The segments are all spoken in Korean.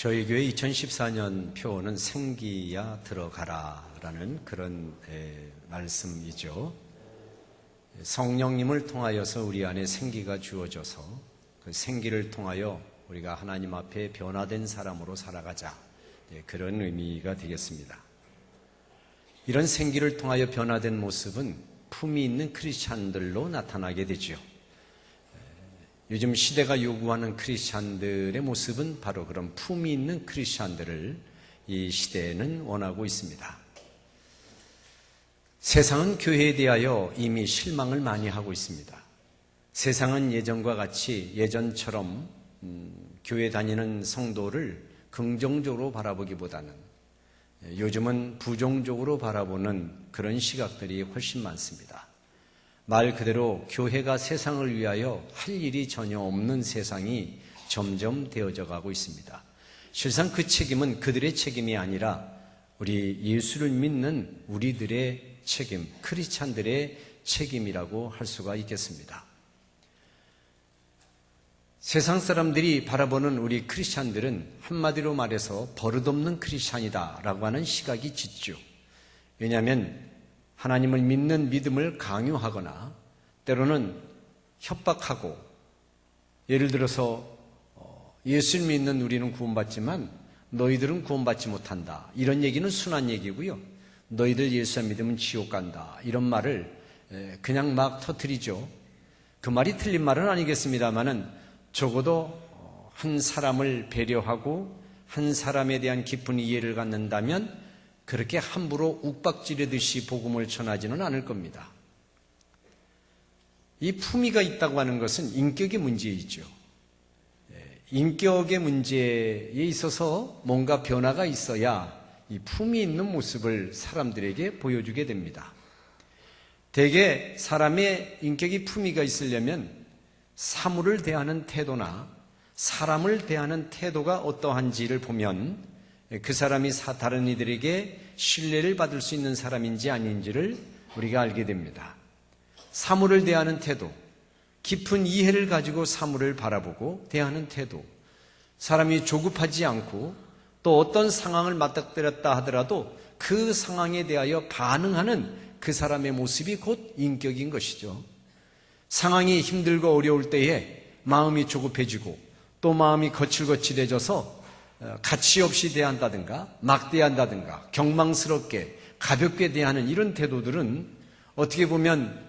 저희 교회 2014년 표어는 생기야 들어가라라는 그런 말씀이죠. 성령님을 통하여서 우리 안에 생기가 주어져서 그 생기를 통하여 우리가 하나님 앞에 변화된 사람으로 살아가자, 그런 의미가 되겠습니다. 이런 생기를 통하여 변화된 모습은 품이 있는 크리스찬들로 나타나게 되죠. 요즘 시대가 요구하는 크리스찬들의 모습은 바로 그런 품이 있는 크리스찬들을 이 시대에는 원하고 있습니다. 세상은 교회에 대하여 이미 실망을 많이 하고 있습니다. 세상은 예전과 같이 예전처럼 교회 다니는 성도를 긍정적으로 바라보기보다는 요즘은 부정적으로 바라보는 그런 시각들이 훨씬 많습니다. 말 그대로 교회가 세상을 위하여 할 일이 전혀 없는 세상이 점점 되어져 가고 있습니다. 실상 그 책임은 그들의 책임이 아니라 우리 예수를 믿는 우리들의 책임, 크리스찬들의 책임이라고 할 수가 있겠습니다. 세상 사람들이 바라보는 우리 크리스찬들은 한마디로 말해서 버릇없는 크리스찬이다라고 하는 시각이 짙죠. 왜냐하면 하나님을 믿는 믿음을 강요하거나 때로는 협박하고, 예를 들어서 예수를 믿는 우리는 구원받지만 너희들은 구원받지 못한다, 이런 얘기는 순한 얘기고요. 너희들 예수 안 믿으면 지옥 간다, 이런 말을 그냥 막 터뜨리죠. 그 말이 틀린 말은 아니겠습니다만은 적어도 한 사람을 배려하고 한 사람에 대한 깊은 이해를 갖는다면 그렇게 함부로 욱박지르듯이 복음을 전하지는 않을 겁니다. 이 품위가 있다고 하는 것은 인격의 문제이죠. 인격의 문제에 있어서 뭔가 변화가 있어야 이 품위 있는 모습을 사람들에게 보여주게 됩니다. 대개 사람의 인격이 품위가 있으려면 사물을 대하는 태도나 사람을 대하는 태도가 어떠한지를 보면 그 사람이 다른 이들에게 신뢰를 받을 수 있는 사람인지 아닌지를 우리가 알게 됩니다. 사물을 대하는 태도, 깊은 이해를 가지고 사물을 바라보고 대하는 태도, 사람이 조급하지 않고 또 어떤 상황을 맞닥뜨렸다 하더라도 그 상황에 대하여 반응하는 그 사람의 모습이 곧 인격인 것이죠. 상황이 힘들고 어려울 때에 마음이 조급해지고 또 마음이 거칠거칠해져서 가치 없이 대한다든가 막대한다든가 경망스럽게 가볍게 대하는 이런 태도들은 어떻게 보면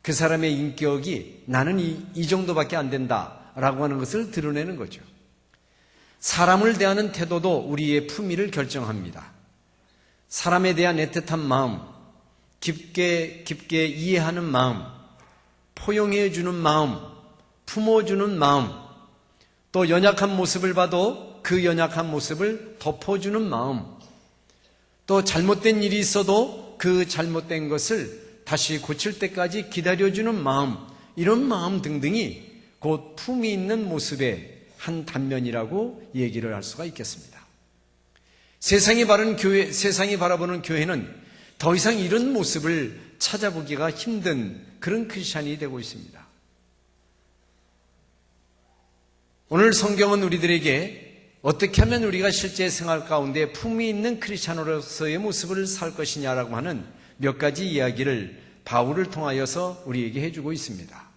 그 사람의 인격이 나는 이 정도밖에 안 된다라고 하는 것을 드러내는 거죠. 사람을 대하는 태도도 우리의 품위를 결정합니다. 사람에 대한 애틋한 마음, 깊게 이해하는 마음, 포용해 주는 마음, 품어주는 마음, 또 연약한 모습을 봐도 그 연약한 모습을 덮어주는 마음, 또 잘못된 일이 있어도 그 잘못된 것을 다시 고칠 때까지 기다려주는 마음, 이런 마음 등등이 곧 품이 있는 모습의 한 단면이라고 얘기를 할 수가 있겠습니다. 세상이 바라보는 교회는 더 이상 이런 모습을 찾아보기가 힘든 그런 크리스찬이 되고 있습니다. 오늘 성경은 우리들에게 어떻게 하면 우리가 실제 생활 가운데 품위 있는 크리스찬으로서의 모습을 살 것이냐라고 하는 몇 가지 이야기를 바울을 통하여서 우리에게 해주고 있습니다.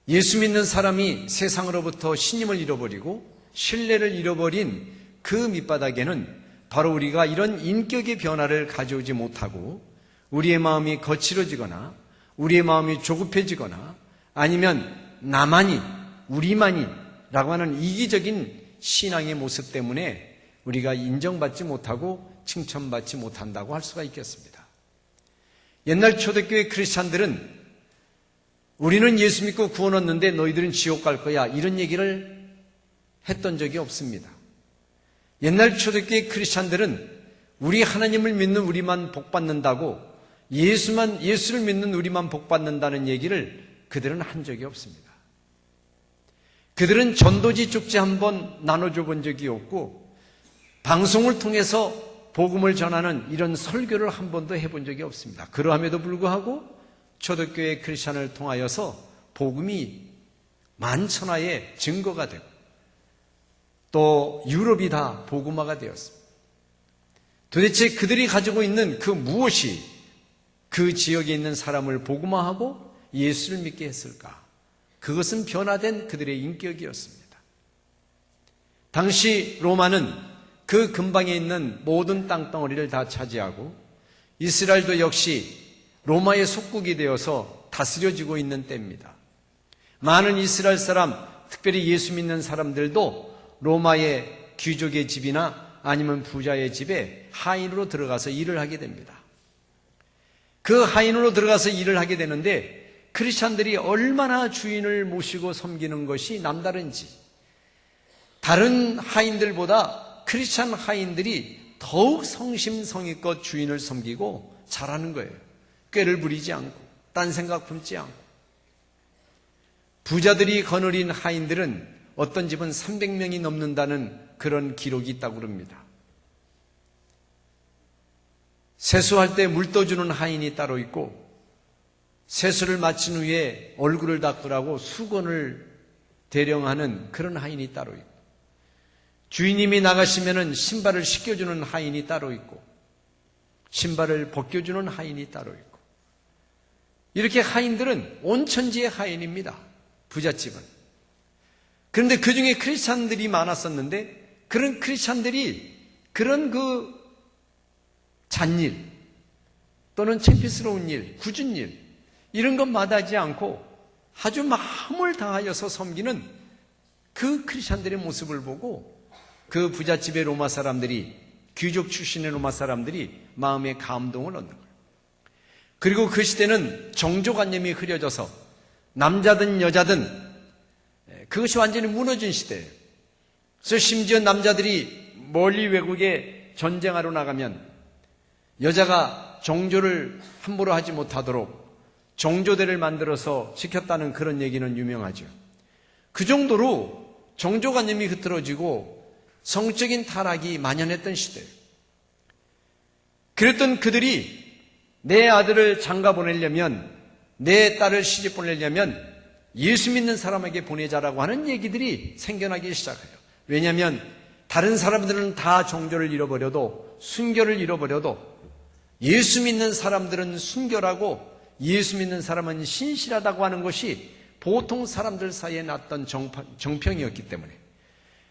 예수 믿는 사람이 세상으로부터 신임을 잃어버리고 신뢰를 잃어버린 그 밑바닥에는 바로 우리가 이런 인격의 변화를 가져오지 못하고 우리의 마음이 거칠어지거나 우리의 마음이 조급해지거나 아니면 나만이, 우리만이 라고 하는 이기적인 신앙의 모습 때문에 우리가 인정받지 못하고 칭찬받지 못한다고 할 수가 있겠습니다. 옛날 초대교회 크리스찬들은 우리는 예수 믿고 구원 얻는데 너희들은 지옥 갈 거야, 이런 얘기를 했던 적이 없습니다. 옛날 초대교회 크리스찬들은 우리 하나님을 믿는 우리만 복받는다고, 예수를 믿는 우리만 복받는다는 얘기를 그들은 한 적이 없습니다. 그들은 전도지 쪽지 한번 나눠줘 본 적이 없고 방송을 통해서 복음을 전하는 이런 설교를 한 번도 해본 적이 없습니다. 그러함에도 불구하고 초대교회 크리스찬을 통하여서 복음이 만천하에 증거가 되고 또 유럽이 다 복음화가 되었습니다. 도대체 그들이 가지고 있는 그 무엇이 그 지역에 있는 사람을 복음화하고 예수를 믿게 했을까? 그것은 변화된 그들의 인격이었습니다. 당시 로마는 그 근방에 있는 모든 땅덩어리를 다 차지하고 이스라엘도 역시 로마의 속국이 되어서 다스려지고 있는 때입니다. 많은 이스라엘 사람, 특별히 예수 믿는 사람들도 로마의 귀족의 집이나 아니면 부자의 집에 하인으로 들어가서 일을 하게 됩니다. 그 하인으로 들어가서 일을 하게 되는데 크리스찬들이 얼마나 주인을 모시고 섬기는 것이 남다른지, 다른 하인들보다 크리스찬 하인들이 더욱 성심성의껏 주인을 섬기고 잘하는 거예요. 꾀를 부리지 않고 딴 생각 품지 않고. 부자들이 거느린 하인들은 어떤 집은 300명이 넘는다는 그런 기록이 있다고 그럽니다. 세수할 때 물 떠주는 하인이 따로 있고, 세수를 마친 후에 얼굴을 닦으라고 수건을 대령하는 그런 하인이 따로 있고, 주인님이 나가시면은 신발을 씻겨주는 하인이 따로 있고, 신발을 벗겨주는 하인이 따로 있고, 이렇게 하인들은 온천지의 하인입니다. 부잣집은. 그런데 그 중에 크리스찬들이 많았었는데, 그런 크리스찬들이 그런 그 잔일 또는 창피스러운 일, 굳은 일, 이런 것 마다하지 않고 아주 마음을 다하여서 섬기는 그 크리스찬들의 모습을 보고 그 부잣집의 로마 사람들이, 귀족 출신의 로마 사람들이 마음의 감동을 얻는 거예요. 그리고 그 시대는 정조관념이 흐려져서 남자든 여자든 그것이 완전히 무너진 시대예요. 그래서 심지어 남자들이 멀리 외국에 전쟁하러 나가면 여자가 정조를 함부로 하지 못하도록 정조대를 만들어서 지켰다는 그런 얘기는 유명하죠. 그 정도로 정조관념이 흐트러지고 성적인 타락이 만연했던 시대예요. 그랬던 그들이 내 아들을 장가 보내려면, 내 딸을 시집 보내려면 예수 믿는 사람에게 보내자라고 하는 얘기들이 생겨나기 시작해요. 왜냐하면 다른 사람들은 다 정조를 잃어버려도, 순교를 잃어버려도 예수 믿는 사람들은 순교라고, 예수 믿는 사람은 신실하다고 하는 것이 보통 사람들 사이에 났던 정평이었기 때문에,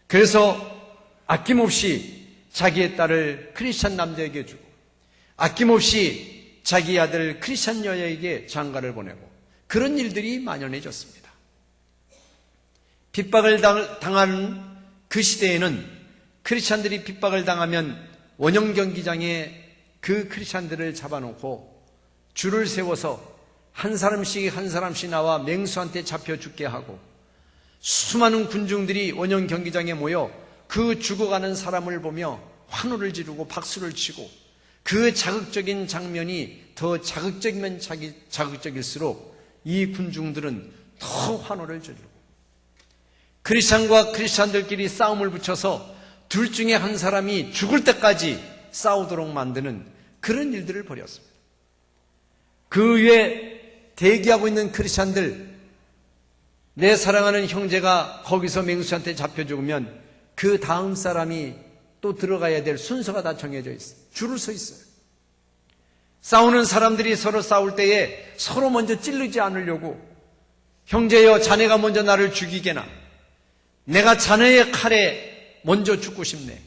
그래서 아낌없이 자기의 딸을 크리스찬 남자에게 주고 아낌없이 자기 아들 크리스찬 여자에게 장가를 보내고, 그런 일들이 만연해졌습니다. 핍박을 당하는 그 시대에는 크리스찬들이 핍박을 당하면 원형 경기장에 그 크리스찬들을 잡아놓고 줄을 세워서 한 사람씩 한 사람씩 나와 맹수한테 잡혀 죽게 하고, 수많은 군중들이 원형 경기장에 모여 그 죽어가는 사람을 보며 환호를 지르고 박수를 치고, 그 자극적인 장면이 더 자극적이면 자극적일수록 이 군중들은 더 환호를 지르고, 크리스찬과 크리스찬들끼리 싸움을 붙여서 둘 중에 한 사람이 죽을 때까지 싸우도록 만드는 그런 일들을 벌였습니다. 그 위에 대기하고 있는 크리스찬들, 내 사랑하는 형제가 거기서 맹수한테 잡혀 죽으면 그 다음 사람이 또 들어가야 될 순서가 다 정해져 있어요. 줄을 서 있어요. 싸우는 사람들이 서로 싸울 때에 서로 먼저 찌르지 않으려고, 형제여 자네가 먼저 나를 죽이게나, 내가 자네의 칼에 먼저 죽고 싶네.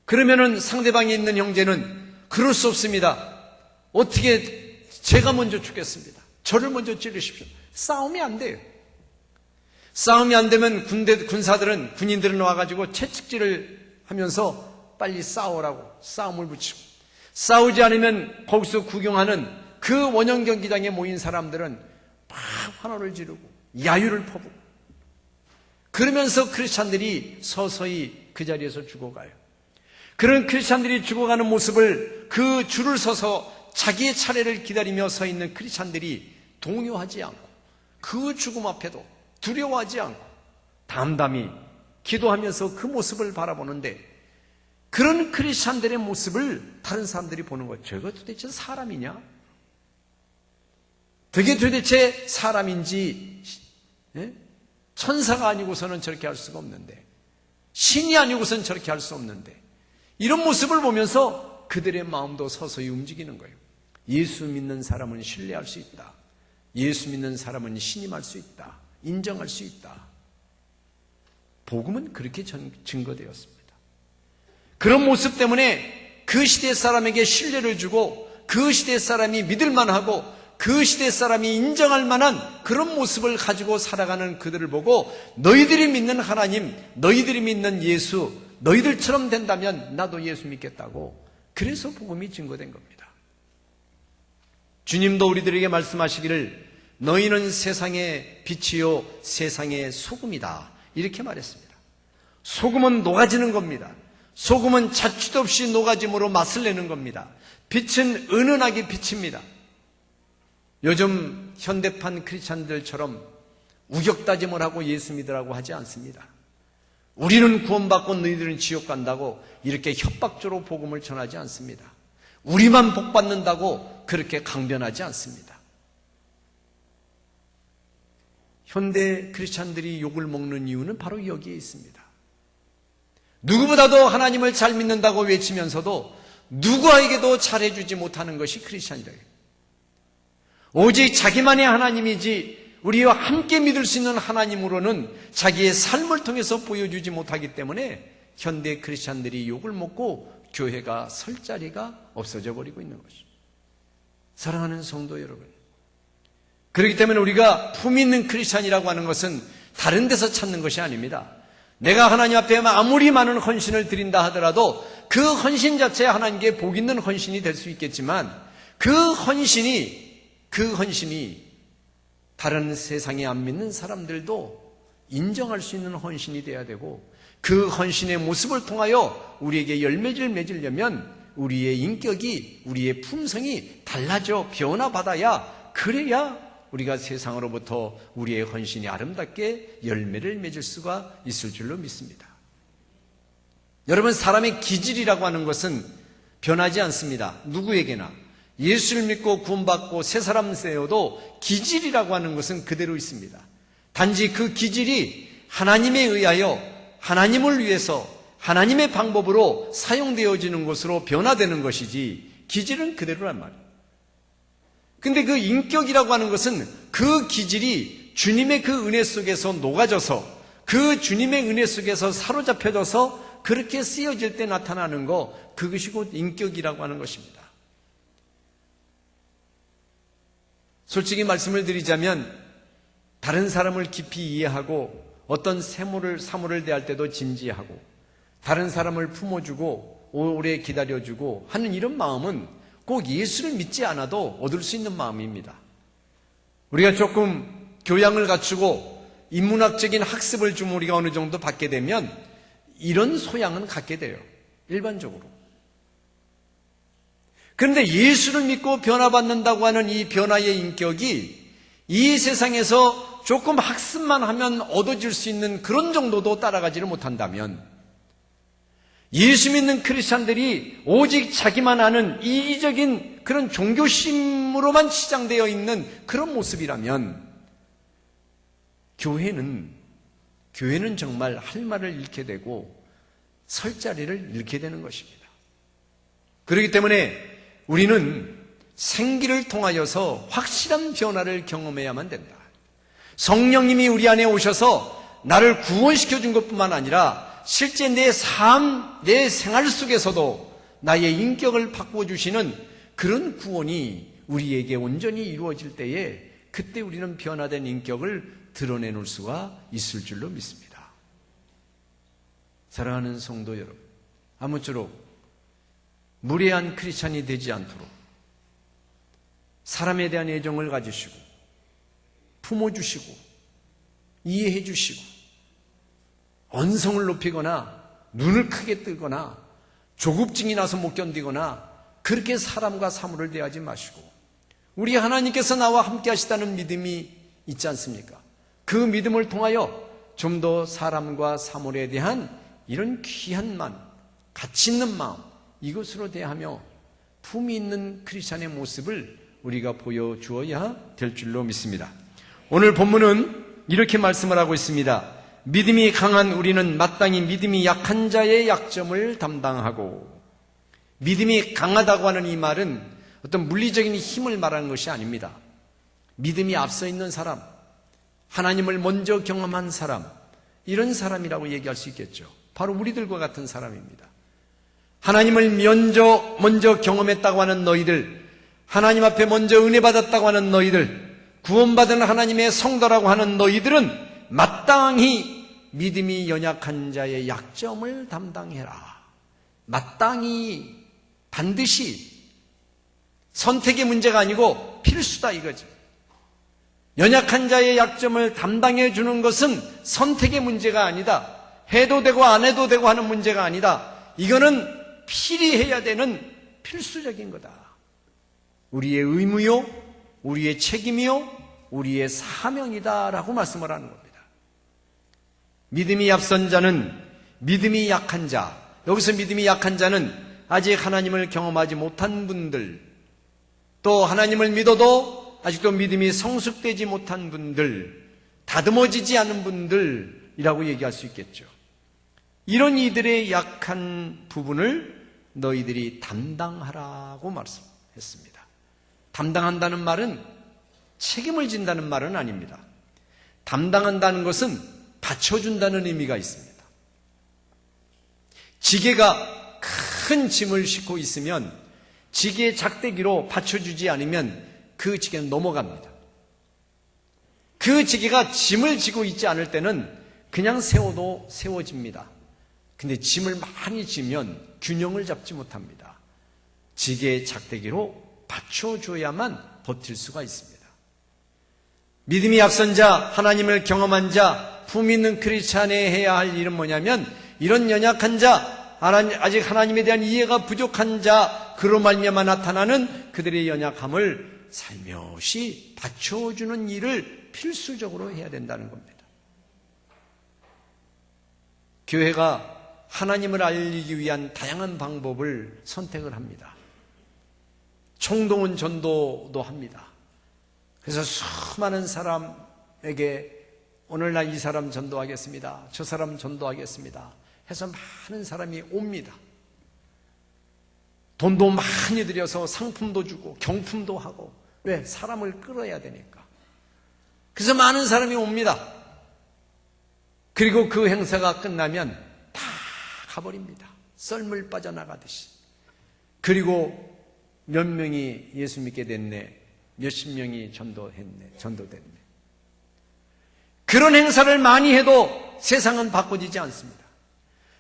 그러면은 상대방에 있는 형제는 그럴 수 없습니다. 어떻게 제가 먼저 죽겠습니다. 저를 먼저 찌르십시오. 싸움이 안 돼요. 싸움이 안 되면 군인들은 와가지고 채찍질을 하면서 빨리 싸우라고 싸움을 붙이고, 싸우지 않으면 거기서 구경하는 그 원형 경기장에 모인 사람들은 막 환호를 지르고 야유를 퍼부고, 그러면서 크리스찬들이 서서히 그 자리에서 죽어가요. 그런 크리스찬들이 죽어가는 모습을, 그 줄을 서서 자기의 차례를 기다리며 서 있는 크리스찬들이 동요하지 않고, 그 죽음 앞에도 두려워하지 않고 담담히 기도하면서 그 모습을 바라보는데, 그런 크리스찬들의 모습을 다른 사람들이 보는 거예요. 저거 도대체 사람이냐? 저게 도대체 사람인지, 천사가 아니고서는 저렇게 할 수가 없는데, 신이 아니고선 저렇게 할 수 없는데, 이런 모습을 보면서 그들의 마음도 서서히 움직이는 거예요. 예수 믿는 사람은 신뢰할 수 있다. 예수 믿는 사람은 신임할 수 있다. 인정할 수 있다. 복음은 그렇게 증거되었습니다. 그런 모습 때문에 그 시대 사람에게 신뢰를 주고, 그 시대 사람이 믿을 만하고, 그 시대 사람이 인정할 만한 그런 모습을 가지고 살아가는 그들을 보고, 너희들이 믿는 하나님, 너희들이 믿는 예수, 너희들처럼 된다면 나도 예수 믿겠다고, 그래서 복음이 증거된 겁니다. 주님도 우리들에게 말씀하시기를 너희는 세상의 빛이요 세상의 소금이다, 이렇게 말했습니다. 소금은 녹아지는 겁니다. 소금은 자취도 없이 녹아짐으로 맛을 내는 겁니다. 빛은 은은하게 비칩니다. 요즘 현대판 크리스찬들처럼 우격다짐을 하고 예수 믿으라고 하지 않습니다. 우리는 구원받고 너희들은 지옥 간다고 이렇게 협박적으로 복음을 전하지 않습니다. 우리만 복받는다고 그렇게 강변하지 않습니다. 현대 크리스찬들이 욕을 먹는 이유는 바로 여기에 있습니다. 누구보다도 하나님을 잘 믿는다고 외치면서도 누구에게도 잘해주지 못하는 것이 크리스찬이다. 오직 자기만의 하나님이지 우리와 함께 믿을 수 있는 하나님으로는 자기의 삶을 통해서 보여주지 못하기 때문에 현대 크리스찬들이 욕을 먹고 교회가 설 자리가 없어져 버리고 있는 것입니다. 사랑하는 성도 여러분, 그렇기 때문에 우리가 품 있는 크리스찬이라고 하는 것은 다른 데서 찾는 것이 아닙니다. 내가 하나님 앞에 아무리 많은 헌신을 드린다 하더라도 그 헌신 자체가 하나님께 복 있는 헌신이 될 수 있겠지만, 그 헌신이 다른 세상에 안 믿는 사람들도 인정할 수 있는 헌신이 돼야 되고, 그 헌신의 모습을 통하여 우리에게 열매를 맺으려면 우리의 인격이, 우리의 품성이 달라져 변화받아야, 그래야 우리가 세상으로부터 우리의 헌신이 아름답게 열매를 맺을 수가 있을 줄로 믿습니다. 여러분, 사람의 기질이라고 하는 것은 변하지 않습니다. 누구에게나. 예수를 믿고 구원받고 새 사람 되어도 기질이라고 하는 것은 그대로 있습니다. 단지 그 기질이 하나님에 의하여, 하나님을 위해서 하나님의 방법으로 사용되어지는 것으로 변화되는 것이지, 기질은 그대로란 말이에요. 근데 그 인격이라고 하는 것은 그 기질이 주님의 그 은혜 속에서 녹아져서, 그 주님의 은혜 속에서 사로잡혀져서 그렇게 쓰여질 때 나타나는 것, 그것이 곧 인격이라고 하는 것입니다. 솔직히 말씀을 드리자면, 다른 사람을 깊이 이해하고 어떤 사물을 대할 때도 진지하고, 다른 사람을 품어주고 오래 기다려주고 하는 이런 마음은 꼭 예수를 믿지 않아도 얻을 수 있는 마음입니다. 우리가 조금 교양을 갖추고 인문학적인 학습을 좀 우리가 어느 정도 받게 되면 이런 소양은 갖게 돼요, 일반적으로. 그런데 예수를 믿고 변화받는다고 하는 이 변화의 인격이 이 세상에서 조금 학습만 하면 얻어질 수 있는 그런 정도도 따라가지를 못한다면, 예수 믿는 크리스찬들이 오직 자기만 아는 이기적인 그런 종교심으로만 치장되어 있는 그런 모습이라면, 교회는 정말 할 말을 잃게 되고 설 자리를 잃게 되는 것입니다. 그렇기 때문에 우리는 생기를 통하여서 확실한 변화를 경험해야만 된다. 성령님이 우리 안에 오셔서 나를 구원시켜 준 것뿐만 아니라 실제 내 삶, 내 생활 속에서도 나의 인격을 바꿔주시는 그런 구원이 우리에게 온전히 이루어질 때에, 그때 우리는 변화된 인격을 드러내놓을 수가 있을 줄로 믿습니다. 사랑하는 성도 여러분, 아무쪼록 무례한 크리스찬이 되지 않도록 사람에 대한 애정을 가지시고 품어주시고 이해해 주시고, 언성을 높이거나 눈을 크게 뜨거나 조급증이 나서 못 견디거나 그렇게 사람과 사물을 대하지 마시고, 우리 하나님께서 나와 함께 하시다는 믿음이 있지 않습니까? 그 믿음을 통하여 좀 더 사람과 사물에 대한 이런 귀한 마음, 가치 있는 마음, 이것으로 대하며 품이 있는 크리스찬의 모습을 우리가 보여주어야 될 줄로 믿습니다. 오늘 본문은 이렇게 말씀을 하고 있습니다. 믿음이 강한 우리는 마땅히 믿음이 약한 자의 약점을 담당하고, 믿음이 강하다고 하는 이 말은 어떤 물리적인 힘을 말하는 것이 아닙니다. 믿음이 앞서 있는 사람, 하나님을 먼저 경험한 사람, 이런 사람이라고 얘기할 수 있겠죠. 바로 우리들과 같은 사람입니다. 하나님을 먼저 경험했다고 하는 너희들, 하나님 앞에 먼저 은혜 받았다고 하는 너희들, 구원받은 하나님의 성도라고 하는 너희들은 마땅히 믿음이 연약한 자의 약점을 담당해라. 마땅히, 반드시, 선택의 문제가 아니고 필수다 이거죠. 연약한 자의 약점을 담당해 주는 것은 선택의 문제가 아니다. 해도 되고 안 해도 되고 하는 문제가 아니다. 이거는 필히 해야 되는 필수적인 거다. 우리의 의무요, 우리의 책임이요, 우리의 사명이다라고 말씀을 하는 겁니다. 믿음이 앞선 자는 믿음이 약한 자, 여기서 믿음이 약한 자는 아직 하나님을 경험하지 못한 분들, 또 하나님을 믿어도 아직도 믿음이 성숙되지 못한 분들, 다듬어지지 않은 분들이라고 얘기할 수 있겠죠. 이런 이들의 약한 부분을 너희들이 담당하라고 말씀했습니다. 담당한다는 말은 책임을 진다는 말은 아닙니다. 담당한다는 것은 받쳐준다는 의미가 있습니다. 지게가 큰 짐을 싣고 있으면 지게의 작대기로 받쳐주지 않으면 그 지게는 넘어갑니다. 그 지게가 짐을 지고 있지 않을 때는 그냥 세워도 세워집니다. 근데 짐을 많이 지면 균형을 잡지 못합니다. 지게의 작대기로 받쳐줘야만 버틸 수가 있습니다. 믿음이 앞선 자, 하나님을 경험한 자, 품 있는 크리스찬이 해야 할 일은 뭐냐면, 이런 연약한 자, 아직 하나님에 대한 이해가 부족한 자, 그로 말미암아 나타나는 그들의 연약함을 살며시 받쳐주는 일을 필수적으로 해야 된다는 겁니다. 교회가 하나님을 알리기 위한 다양한 방법을 선택을 합니다. 총동원 전도도 합니다. 그래서 수많은 사람에게 오늘날 이 사람 전도하겠습니다, 저 사람 전도하겠습니다 해서 많은 사람이 옵니다. 돈도 많이 들여서 상품도 주고 경품도 하고, 왜? 사람을 끌어야 되니까. 그래서 많은 사람이 옵니다. 그리고 그 행사가 끝나면 다 가버립니다. 썰물 빠져나가듯이. 그리고 몇 명이 예수 믿게 됐네, 몇십 명이 전도됐네. 그런 행사를 많이 해도 세상은 바꿔지지 않습니다.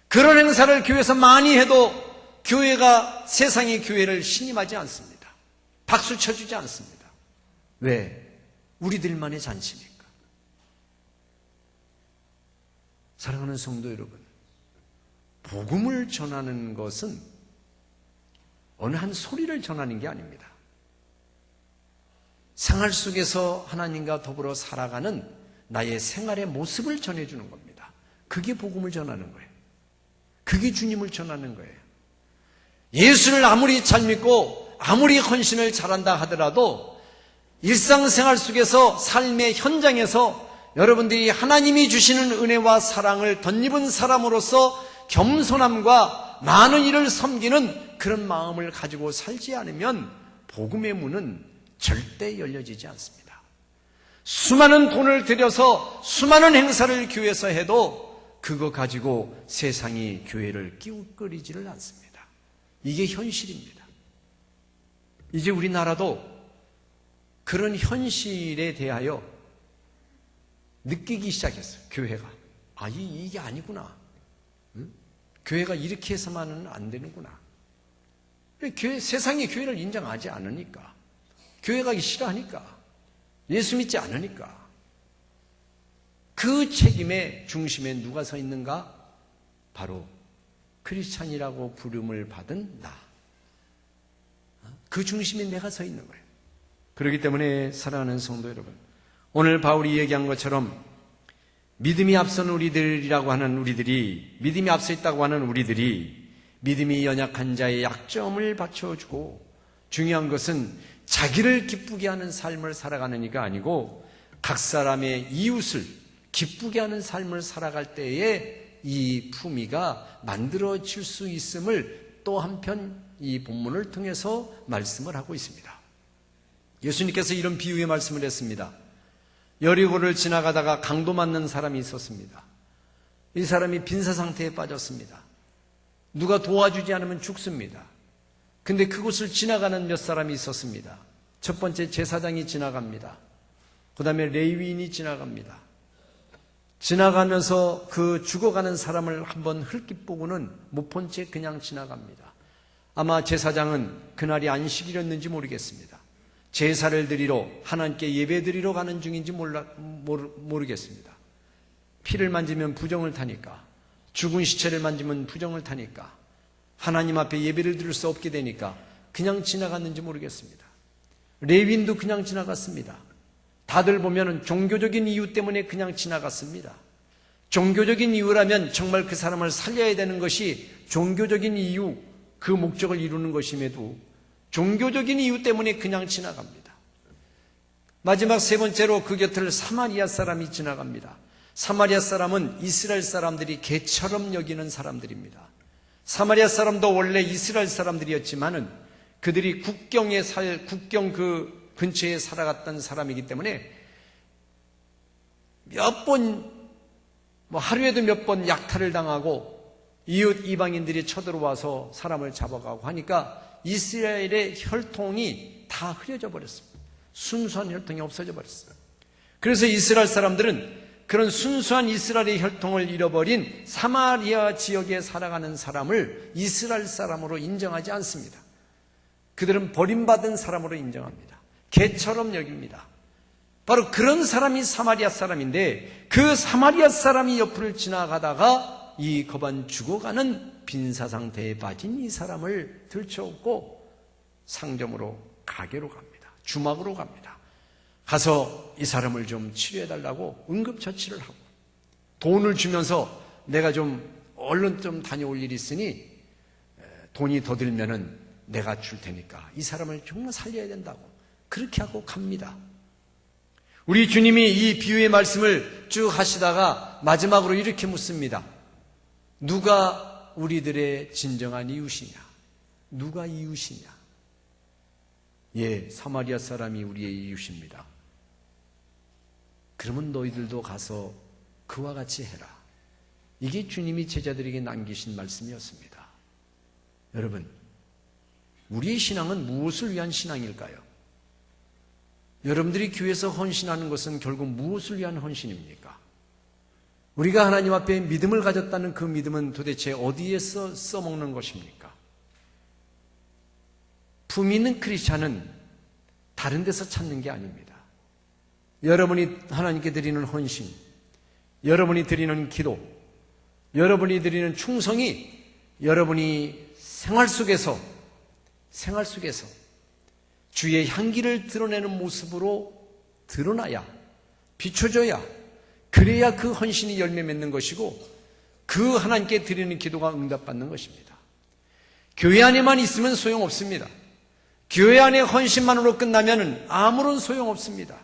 그런 행사를 교회에서 많이 해도 교회가 세상의 교회를 신임하지 않습니다. 박수 쳐주지 않습니다. 왜? 우리들만의 잔치니까. 사랑하는 성도 여러분, 복음을 전하는 것은 어느 한 소리를 전하는 게 아닙니다. 생활 속에서 하나님과 더불어 살아가는 나의 생활의 모습을 전해주는 겁니다. 그게 복음을 전하는 거예요. 그게 주님을 전하는 거예요. 예수를 아무리 잘 믿고 아무리 헌신을 잘한다 하더라도 일상생활 속에서, 삶의 현장에서 여러분들이 하나님이 주시는 은혜와 사랑을 덧입은 사람으로서 겸손함과 많은 일을 섬기는 그런 마음을 가지고 살지 않으면 복음의 문은 절대 열려지지 않습니다. 수많은 돈을 들여서 수많은 행사를 교회에서 해도 그거 가지고 세상이 교회를 끼우끌이지를 않습니다. 이게 현실입니다. 이제 우리나라도 그런 현실에 대하여 느끼기 시작했어요. 교회가. 이게 아니구나. 응? 교회가 이렇게 해서만은 안 되는구나. 세상이 교회를 인정하지 않으니까, 교회 가기 싫어하니까, 예수 믿지 않으니까. 그 책임의 중심에 누가 서 있는가? 바로 크리스찬이라고 부름을 받은 나. 그 중심에 내가 서 있는 거예요. 그렇기 때문에 사랑하는 성도 여러분, 오늘 바울이 얘기한 것처럼 믿음이 앞선 우리들이라고 하는 우리들이, 믿음이 앞서 있다고 하는 우리들이 믿음이 연약한 자의 약점을 받쳐주고, 중요한 것은 자기를 기쁘게 하는 삶을 살아가는 이가 아니고 각 사람의 이웃을 기쁘게 하는 삶을 살아갈 때에 이 품위가 만들어질 수 있음을 또 한편 이 본문을 통해서 말씀을 하고 있습니다. 예수님께서 이런 비유의 말씀을 했습니다. 여리고를 지나가다가 강도 맞는 사람이 있었습니다. 이 사람이 빈사 상태에 빠졌습니다. 누가 도와주지 않으면 죽습니다. 근데 그곳을 지나가는 몇 사람이 있었습니다. 첫 번째 제사장이 지나갑니다. 그 다음에 레위인이 지나갑니다. 지나가면서 그 죽어가는 사람을 한번 흘낏 보고는 못 본 채 그냥 지나갑니다. 아마 제사장은 그날이 안식일이었는지 모르겠습니다. 제사를 드리러 하나님께 예배 드리러 가는 중인지 모르겠습니다. 피를 만지면 부정을 타니까, 죽은 시체를 만지면 부정을 타니까, 하나님 앞에 예배를 드릴 수 없게 되니까 그냥 지나갔는지 모르겠습니다. 레위인도 그냥 지나갔습니다. 다들 보면은 종교적인 이유 때문에 그냥 지나갔습니다. 종교적인 이유라면 정말 그 사람을 살려야 되는 것이 종교적인 이유, 그 목적을 이루는 것임에도 종교적인 이유 때문에 그냥 지나갑니다. 마지막 세 번째로 그 곁을 사마리아 사람이 지나갑니다. 사마리아 사람은 이스라엘 사람들이 개처럼 여기는 사람들입니다. 사마리아 사람도 원래 이스라엘 사람들이었지만은 그들이 국경 그 근처에 살아갔던 사람이기 때문에 하루에도 몇 번 약탈을 당하고 이웃 이방인들이 쳐들어와서 사람을 잡아가고 하니까 이스라엘의 혈통이 다 흐려져 버렸습니다. 순수한 혈통이 없어져 버렸어요. 그래서 이스라엘 사람들은 그런 순수한 이스라엘의 혈통을 잃어버린 사마리아 지역에 살아가는 사람을 이스라엘 사람으로 인정하지 않습니다. 그들은 버림받은 사람으로 인정합니다. 개처럼 여깁니다. 바로 그런 사람이 사마리아 사람인데, 그 사마리아 사람이 옆을 지나가다가 이 거반 죽어가는 빈사 상태에 빠진 이 사람을 들쳐업고 상점으로, 가게로 갑니다. 주막으로 갑니다. 가서 이 사람을 좀 치료해달라고 응급처치를 하고 돈을 주면서 내가 좀 얼른 좀 다녀올 일이 있으니 돈이 더 들면은 내가 줄 테니까 이 사람을 정말 살려야 된다고 그렇게 하고 갑니다. 우리 주님이 이 비유의 말씀을 쭉 하시다가 마지막으로 이렇게 묻습니다. 누가 우리들의 진정한 이웃이냐? 누가 이웃이냐? 예, 사마리아 사람이 우리의 이웃입니다. 그러면 너희들도 가서 그와 같이 해라. 이게 주님이 제자들에게 남기신 말씀이었습니다. 여러분, 우리의 신앙은 무엇을 위한 신앙일까요? 여러분들이 교회에서 헌신하는 것은 결국 무엇을 위한 헌신입니까? 우리가 하나님 앞에 믿음을 가졌다는 그 믿음은 도대체 어디에서 써먹는 것입니까? 품 있는 크리스찬은 다른 데서 찾는 게 아닙니다. 여러분이 하나님께 드리는 헌신, 여러분이 드리는 기도, 여러분이 드리는 충성이 여러분이 생활 속에서 주의 향기를 드러내는 모습으로 드러나야, 비춰져야, 그래야 그 헌신이 열매 맺는 것이고 그 하나님께 드리는 기도가 응답받는 것입니다. 교회 안에만 있으면 소용없습니다. 교회 안의 헌신만으로 끝나면 아무런 소용없습니다.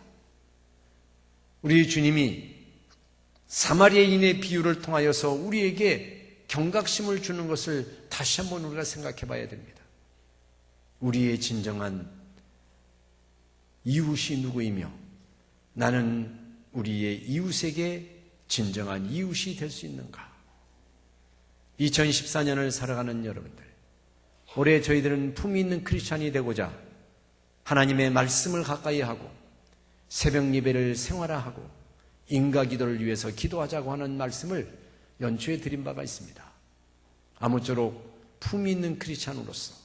우리 주님이 사마리아인의 비유를 통하여서 우리에게 경각심을 주는 것을 다시 한번 우리가 생각해 봐야 됩니다. 우리의 진정한 이웃이 누구이며 나는 우리의 이웃에게 진정한 이웃이 될 수 있는가? 2014년을 살아가는 여러분들, 올해 저희들은 품위 있는 크리스찬이 되고자 하나님의 말씀을 가까이 하고 새벽 예배를 생활화하고 인가기도를 위해서 기도하자고 하는 말씀을 연초에 드린 바가 있습니다. 아무쪼록 품위 있는 크리스찬으로서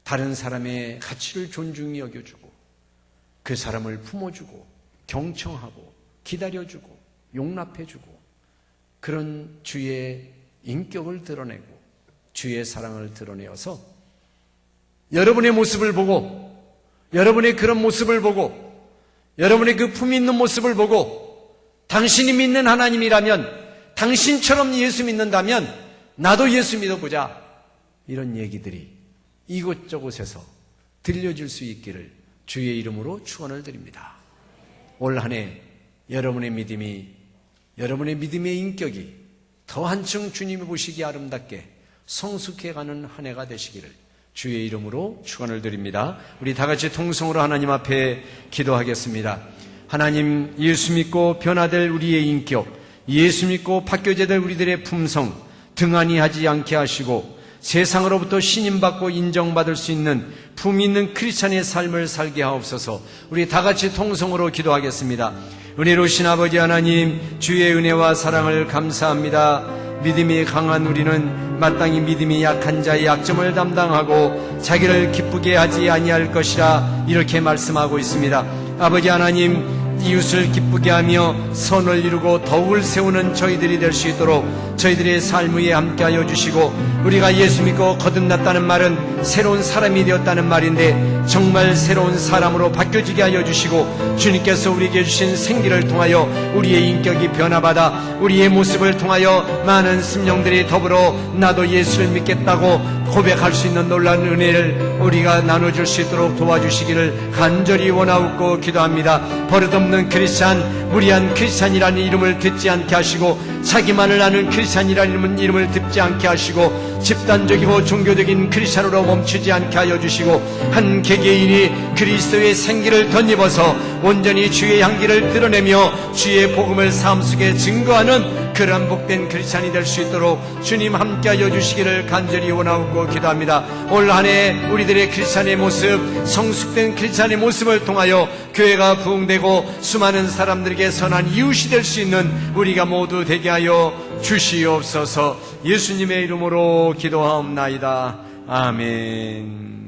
다른 사람의 가치를 존중히 여겨주고 그 사람을 품어주고 경청하고 기다려주고 용납해주고 그런 주의 인격을 드러내고 주의 사랑을 드러내어서 여러분의 모습을 보고 여러분의 그런 모습을 보고 여러분의 그 품 있는 모습을 보고 당신이 믿는 하나님이라면 당신처럼 예수 믿는다면 나도 예수 믿어보자 이런 얘기들이 이곳저곳에서 들려줄 수 있기를 주의 이름으로 축원을 드립니다. 올 한 해 여러분의 믿음이 여러분의 믿음의 인격이 더 한층 주님이 보시기 아름답게 성숙해가는 한 해가 되시기를 주의 이름으로 축원을 드립니다. 우리 다 같이 통성으로 하나님 앞에 기도하겠습니다. 하나님, 예수 믿고 변화될 우리의 인격, 예수 믿고 바뀌어져야 우리들의 품성 등한히 하지 않게 하시고 세상으로부터 신임받고 인정받을 수 있는 품 있는 크리스찬의 삶을 살게 하옵소서. 우리 다 같이 통성으로 기도하겠습니다. 은혜로우신 아버지 하나님, 주의 은혜와 사랑을 감사합니다. 믿음이 강한 우리는 마땅히 믿음이 약한 자의 약점을 담당하고 자기를 기쁘게 하지 아니할 것이라 이렇게 말씀하고 있습니다. 아버지 하나님, 이웃을 기쁘게 하며 선을 이루고 덕을 세우는 저희들이 될 수 있도록 저희들의 삶 위에 함께하여 주시고, 우리가 예수 믿고 거듭났다는 말은 새로운 사람이 되었다는 말인데 정말 새로운 사람으로 바뀌어지게 하여 주시고, 주님께서 우리에게 주신 생기를 통하여 우리의 인격이 변화받아 우리의 모습을 통하여 많은 심령들이 더불어 나도 예수를 믿겠다고 고백할 수 있는 놀라운 은혜를 우리가 나눠줄 수 있도록 도와주시기를 간절히 원하옵고 기도합니다. 버릇없는 크리스찬, 무리한 크리스찬이라는 이름을 듣지 않게 하시고, 자기만을 아는 크리스찬이라는 이름을 듣지 않게 하시고, 집단적이고 종교적인 크리스찬으로 멈추지 않게 하여 주시고, 한 개개인이 그리스도의 생기를 덧입어서 온전히 주의 향기를 드러내며 주의 복음을 삶 속에 증거하는 그런 복된 크리스찬이 될 수 있도록 주님 함께하여 주시기를 간절히 원하고 기도합니다. 올 한 해 우리들의 크리스찬의 모습, 성숙된 크리스찬의 모습을 통하여 교회가 부흥되고 수많은 사람들에게 선한 이웃이 될 수 있는 우리가 모두 되게 하여 주시옵소서. 예수님의 이름으로 기도하옵나이다. 아멘.